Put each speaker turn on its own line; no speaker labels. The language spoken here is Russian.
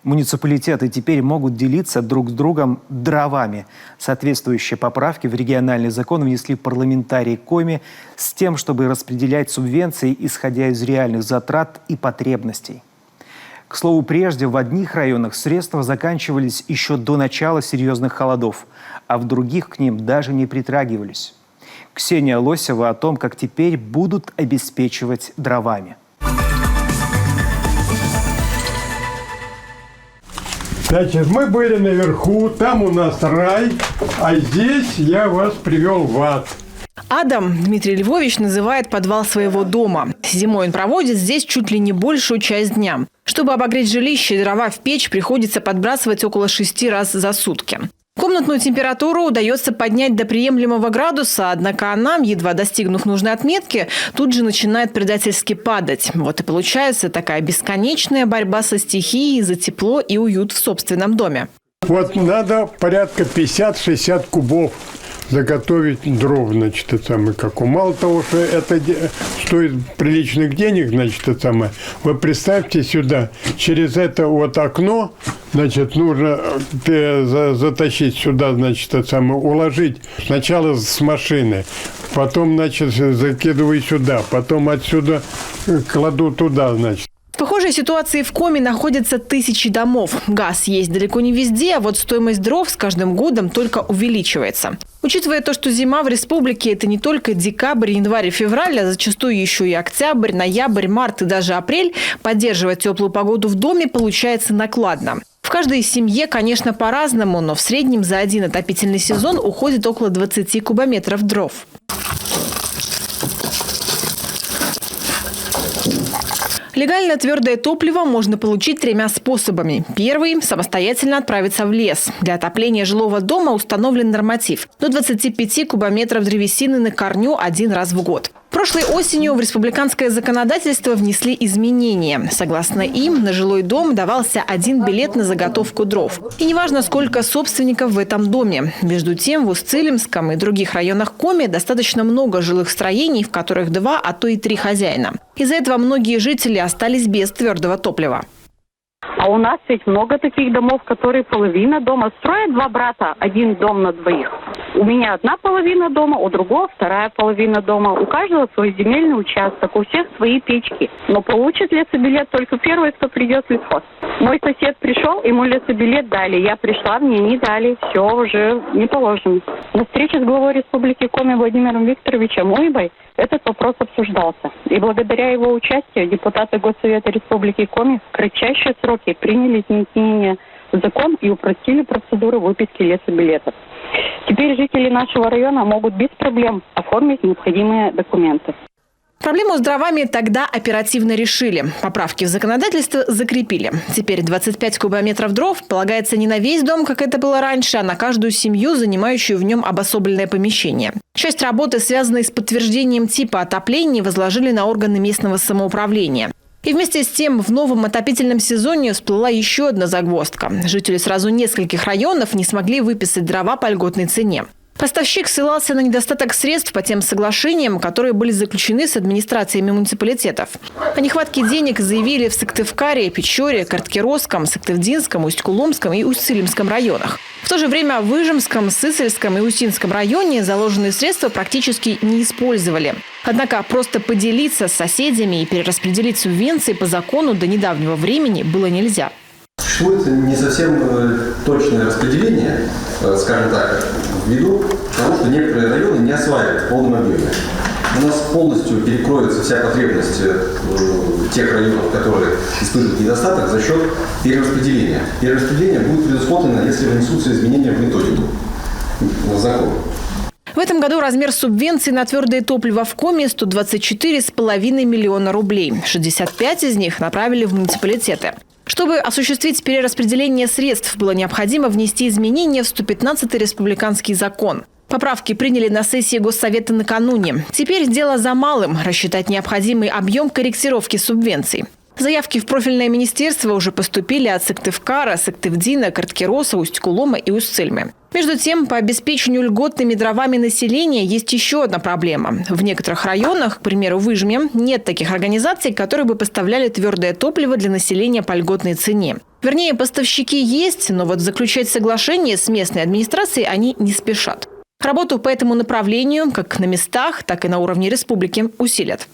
Муниципалитеты теперь могут делиться друг с другом дровами. Соответствующие поправки в региональный закон внесли парламентарии Коми с тем, чтобы распределять субвенции, исходя из реальных затрат и потребностей. К слову, прежде в одних районах средства заканчивались еще до начала серьезных холодов, а в других к ним даже не притрагивались. Ксения Лосева о том, как теперь будут обеспечивать дровами.
Значит, мы были наверху, там у нас рай, а здесь я вас привел в ад.
Адом Дмитрий Львович называет подвал своего дома. Зимой он проводит здесь чуть ли не большую часть дня. Чтобы обогреть жилище, дрова в печь приходится подбрасывать около 6 раз за сутки. Комнатную температуру удается поднять до приемлемого градуса, однако она, едва достигнув нужной отметки, тут же начинает предательски падать. Вот и получается такая бесконечная борьба со стихией за тепло и уют в собственном доме.
Вот надо порядка 50-60 кубов заготовить дров, значит, это самое, как у. Мало того, что это стоит приличных денег, значит, это самое, вы представьте сюда, через это вот окно, значит, нужно затащить сюда, значит, это самое, уложить сначала с машины, потом, значит, закидываю сюда, потом отсюда кладу туда, значит.
В похожей ситуации в Коми находятся тысячи домов. Газ есть далеко не везде, а вот стоимость дров с каждым годом только увеличивается. Учитывая то, что зима в республике – это не только декабрь, январь и февраль, а зачастую еще и октябрь, ноябрь, март и даже апрель, поддерживать теплую погоду в доме получается накладно. В каждой семье, конечно, по-разному, но в среднем за один отопительный сезон уходит около 20 кубометров дров. Легально твердое топливо можно получить 3 способами. Первый – самостоятельно отправиться в лес. Для отопления жилого дома установлен норматив – до 25 кубометров древесины на корню 1 раз в год. Прошлой осенью в республиканское законодательство внесли изменения. Согласно им, на жилой дом давался 1 билет на заготовку дров. И неважно, сколько собственников в этом доме. Между тем, в Усть-Цилимском и других районах Коми достаточно много жилых строений, в которых 2, а то и 3 хозяина. Из-за этого многие жители остались без твердого топлива.
А у нас ведь много таких домов, которые половина дома строят 2 брата, 1 дом на 2. У меня 1 половина дома, у другого 2 половина дома. У каждого свой земельный участок, у всех свои печки. Но получит лесобилет только первый, кто придет в лесхоз. Мой сосед пришел, ему лесобилет дали. Я пришла, мне не дали. Все, уже не положено. На встрече с главой Республики Коми Владимиром Викторовичем Уйбой этот вопрос обсуждался. И благодаря его участию депутаты Госсовета Республики Коми в кратчайшие сроки приняли изменения в закон и упростили процедуру выписки лесобилетов. Теперь жители нашего района могут без проблем оформить необходимые документы.
Проблему с дровами тогда оперативно решили. Поправки в законодательство закрепили. Теперь 25 кубометров дров полагается не на весь дом, как это было раньше, а на каждую семью, занимающую в нем обособленное помещение. Часть работы, связанной с подтверждением типа отопления, возложили на органы местного самоуправления. И вместе с тем в новом отопительном сезоне всплыла еще одна загвоздка. Жители сразу нескольких районов не смогли выписать дрова по льготной цене. Поставщик ссылался на недостаток средств по тем соглашениям, которые были заключены с администрациями муниципалитетов. О нехватке денег заявили в Сыктывкаре, Печоре, Карткеросском, Сыктывдинском, Усть-Куломском и Усть-Цилимском районах. В то же время в Выжемском, Сысольском и Устинском районе заложенные средства практически не использовали. Однако просто поделиться с соседями и перераспределить субвенции по закону до недавнего времени было нельзя.
Существует не совсем точное распределение, скажем так, ввиду того, что некоторые районы не осваивают в полном объеме. У нас полностью перекроется вся потребность тех районов, которые испытывают недостаток, за счет перераспределения. Перераспределение будет предусмотрено, если внесутся изменения в методику закона.
В этом году размер субвенций на твердое топливо в Коми – 124,5 миллиона рублей. 65 из них направили в муниципалитеты. Чтобы осуществить перераспределение средств, было необходимо внести изменения в 115-й республиканский закон. Поправки приняли на сессии Госсовета накануне. Теперь дело за малым – рассчитать необходимый объем корректировки субвенций. Заявки в профильное министерство уже поступили от Сыктывкара, Сыктывдина, Карткироса, Усть-Кулома и Усть-Цильмы. Между тем, по обеспечению льготными дровами населения есть еще одна проблема. В некоторых районах, к примеру, в Ижме, нет таких организаций, которые бы поставляли твердое топливо для населения по льготной цене. Вернее, поставщики есть, но вот заключать соглашение с местной администрацией они не спешат. Работу по этому направлению, как на местах, так и на уровне республики, усилят.